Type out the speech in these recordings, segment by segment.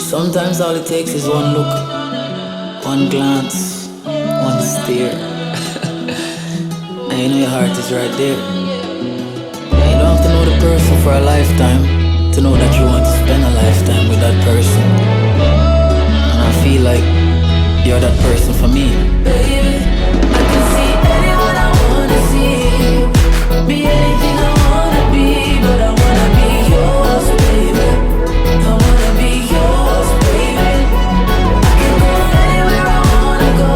Sometimes all it takes is one look, one glance, one stare. And you know your heart is right there. And you don't have to know the person for a lifetime to know that you want to spend a lifetime with that person. And I feel like you're that person for me. Baby, I can see anyone I wanna see, be anything I wanna be, but I wanna be yours, baby. I wanna be yours, baby. I can go anywhere I wanna go,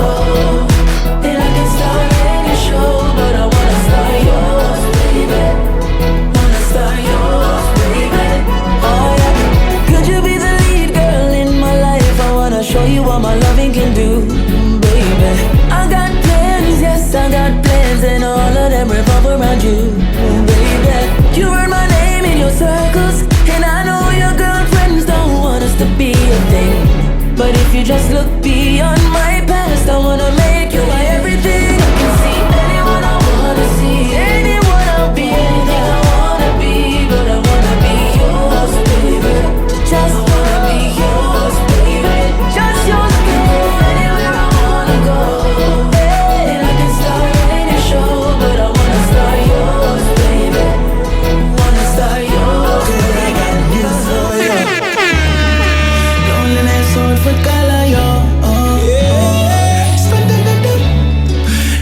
and I can start any show, but I wanna start yours, baby. Wanna start yours, baby. Oh yeah. Could you be the lead girl in my life? I wanna show you what my loving can do, baby. I got plans, yes, I got plans, and all of them revolve around you, baby. You heard my name in your circles, and I know your girlfriends don't want us to be a thing. But if you just look beyond my past, I wanna make you my everything. I can see anyone I wanna see, anyone I'll be, anything I wanna be, but I wanna be yours, baby. Just wanna be yours, baby. Just yours, girl. Anywhere I wanna go, and I can start any show, but I wanna start yours, baby. Wanna start yours, baby. Loneliness out for color, yo.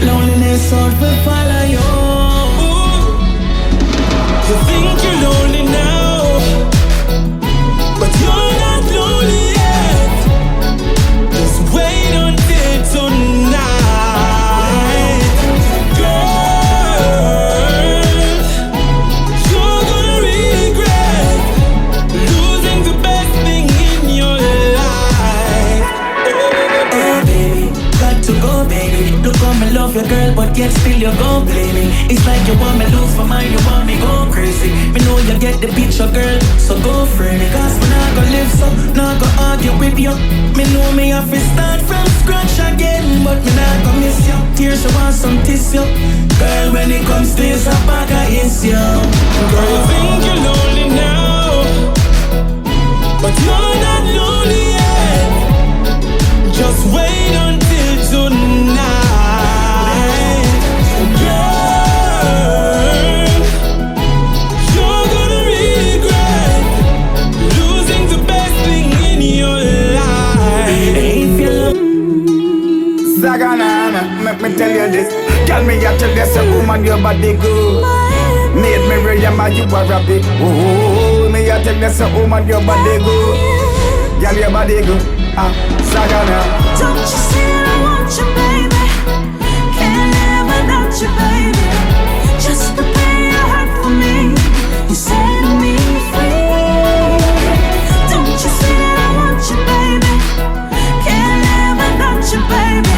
Loneliness out for follow, yo. You think you're lonely now, but you're not lonely yet. Just wait until tonight, girl. You're gonna regret losing the best thing in your life. Oh baby, got to go baby. Look how me love your girl, but yet still you gon' play me. It's like you want me lose my mind, you want me go crazy. Me know you get the picture, girl, so go free me. Cause me not gonna live so, not gonna argue with you. Me know me have to start from scratch again, but me not gonna miss you. Tears you want some tissue, girl. When it comes to this, I back against you. Girl, you think you're lonely now, but you're not lonely yet. Just wait until tonight, girl. You're gonna regret losing the best thing in your life. If you love Zaganana, make me tell you this. Tell me you tell this a woman your body good. Made me remember you were happy. Ooh, me you tell this a woman your body good. Girl your body good. Zagana. Don't you see that I want you, baby? Can't live without you, baby. Just prepare your heart for me. You set me free. Don't you see that I want you, baby? Can't live without you, baby.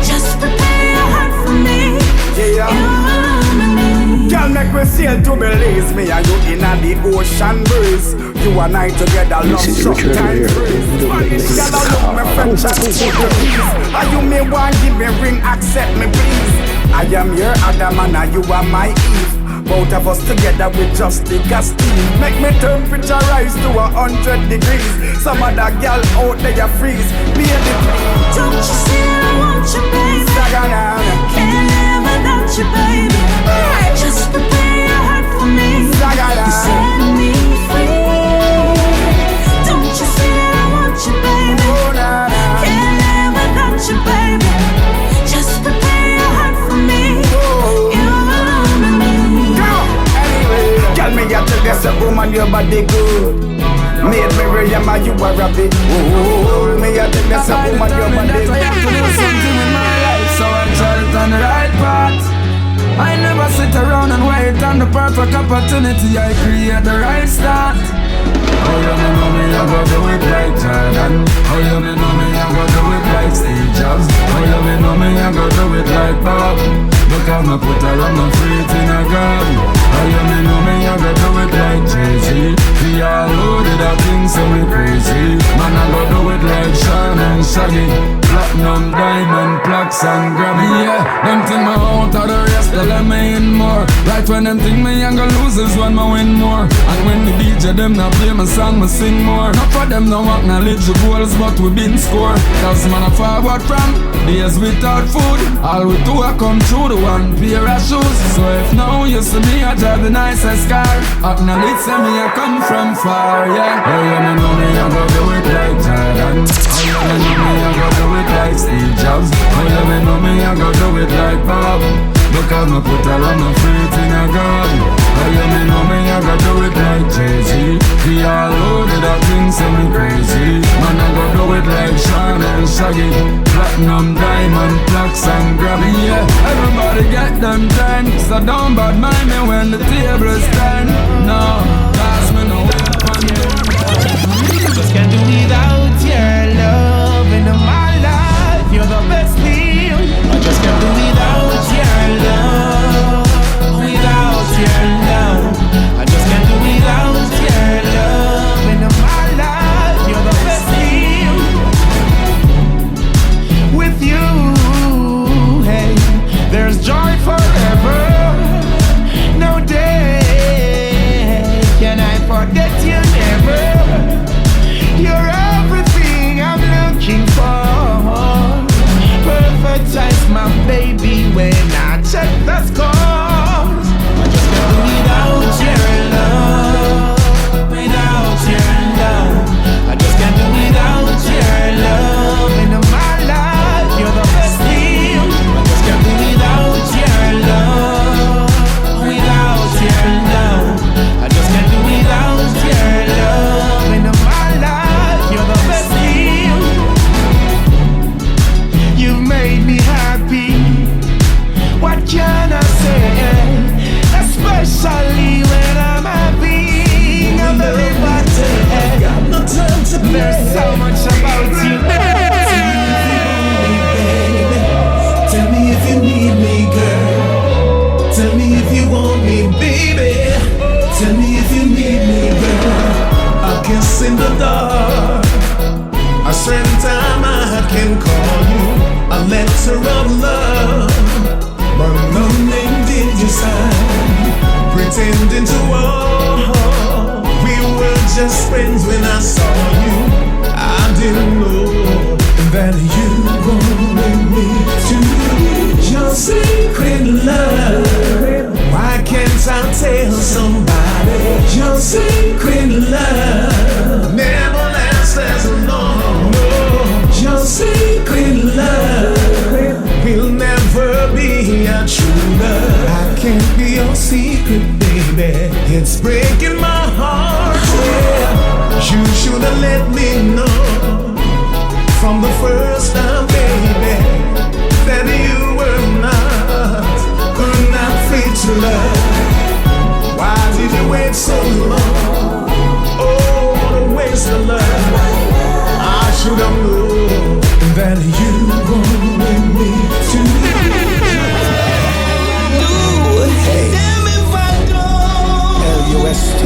Just prepare your heart for me. Yeah. You belong to me. Girl make me sail to Belize. Me and you in the ocean breeze. You and I together love struck time freeze. Spanish girl I love me French and Portuguese. And you may want give me ring, accept me please. I am your Adam and you are my Eve. Both of us together with just the gas steam. Make me temperature rise to 100 degrees. Some other girl out there freeze. Baby please. Don't you see that I want you, baby? Zagana. Can't live without you, baby. Just prepare your heart for me. Zagana. You set me free. Don't you see that I want you, baby? Oh, nah, nah. Can't live without you, baby. Just prepare your heart for me. Oh. You belong to me. Anyway, girl, me a tell this a woman your body good. Made me remember you were happy. Ooh, me a tell this a woman your body good. I have to do something in my life, so I tread on the right path. I never sit around and wait on the perfect opportunity. I create the right start. Oh, you know me, I go do it like Jordan. Oh, you know me, I go do it like Steve Jobs. Oh, you know me, I go do it like Bob. Because me put her on my feet in a gun. Oh, you know me, I go do it like Jay-Z. We all loaded up things so we crazy. Man, I go do it like Sean and Shaggy. Platinum, diamond, platinum. blocks and grab me, yeah. Them think me out of the rest, they let me in more. Right when them think me young go lose is when me win more. And when the DJ them not play my song, me sing more. Not for them no acknowledge the goals, but we been score. Cause man a forward from days without food. All we do I come through the one pair of shoes. So if now you see me I drive the nicest car, acknowledge say me I come from far, yeah. Oh yeah, me know me I go do it like Jordan. Oh yeah, me know me I go do it like Steve Jobs. Oh yeah, me know me I go do it like Bob. Because me put all of my faith in a God. Oh yeah, me know me I go do it like Jay-Z. The all loaded up things say me crazy. Man I go do it like Sean and Shaggy. Platinum, diamond, plaques and Grammy, yeah. Everybody get them done. So don't bad mind me when the tables turn. No, cause me no wait for you. Just can't do without your love in my life. You're the best thing. I just can't do without your love. Without your love, I just can't do without your love in my life. You're the best thing. With you, hey, there's joy forever. No day can I forget you never. You're everything I'm looking for. Perfect size, my baby, when I check the scores. I just can't do without your love. Without your love, I just can't do without your love in my life. You're the best thing. I just can't do without your love. Without your love, I just can't do without your love in my life. You're the best thing. You've made me happy. What can I say? Especially when I'm having a very bad day. Got no time to play. There's so much about you. Tell me if you need me, girl. Tell me if you want me, baby. Tell me if you need me, girl. A kiss in the dark. A certain time I can call you. A letter of love. But no name did you sign. Pretending to walk. We were just friends when I saw you. I didn't know that you wanted me to be your secret love. Why can't I tell somebody your secret love never lasts as long? No, your secret love will never be a true love. I can't be your secret, baby. It's breaking my heart. Yeah, you should have let me know from the first time, baby, that you were not free to love. Why did you wait so long? Oh, what a waste of love. I should have known that you wanted me to. Hey. Damn if I don't. L-U-S-T.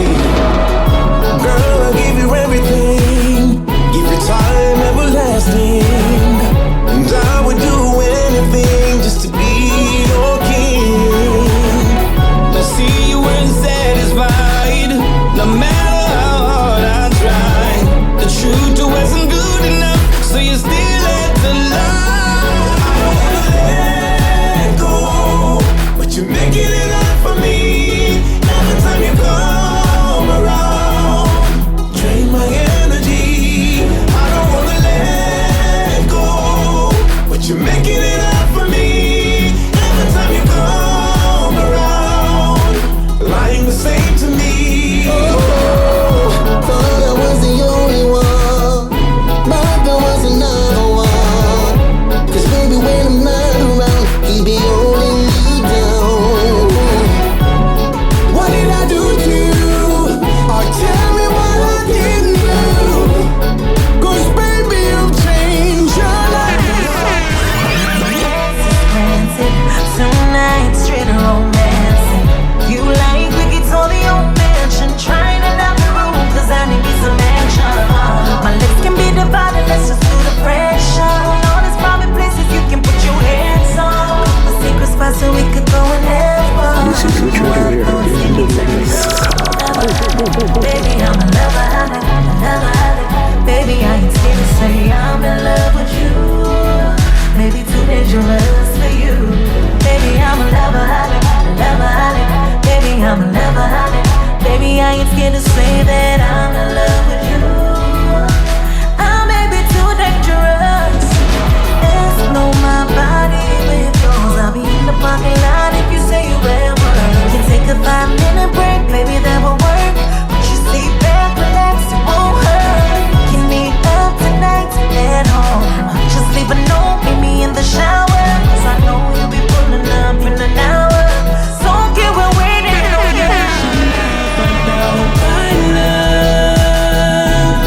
Girl, I'll give you everything. Give you time everlasting. And I would do anything just to be your king. I see you weren't satisfied. No matter how hard I tried, the truth wasn't good enough, so you still had to lie. here to say that I'm in love with you. I may be too dangerous. Explode my body with yours. I'll be in the parking lot if you say you will work. Can take a 5-minute break, maybe that will work. But you sit back, relax, it won't hurt. Can meet up tonight at home. Just leave a note, meet me in the shower. Cause I know you'll be pulling up in an hour. So get we're waiting on you. My love,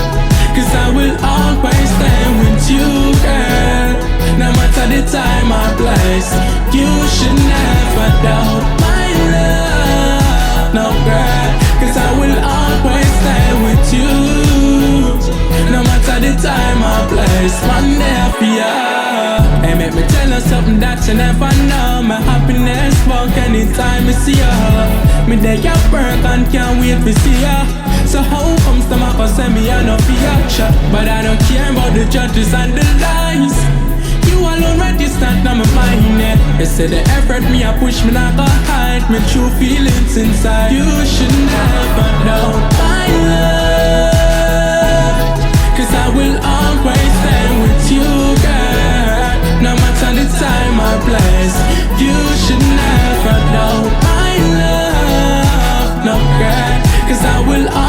cause I will always stand with you, girl. No matter the time or place, you should never doubt my love. No, girl, cause I will always stand with you. No matter the time or place, one day I feel. Hey, make me tell you something that you never know. My happiness walk anytime I see you. Me day at work and can't wait to see you. So how comes the map send me on a feature? But I don't care about the judges and the lies. You alone registered on my mind, yeah. You say the effort me I push me not go hide my true feelings inside. You should never doubt my love, cause I will always stand with you, girl. No matter the time or place, you should never doubt my love, no, girl, cause I will always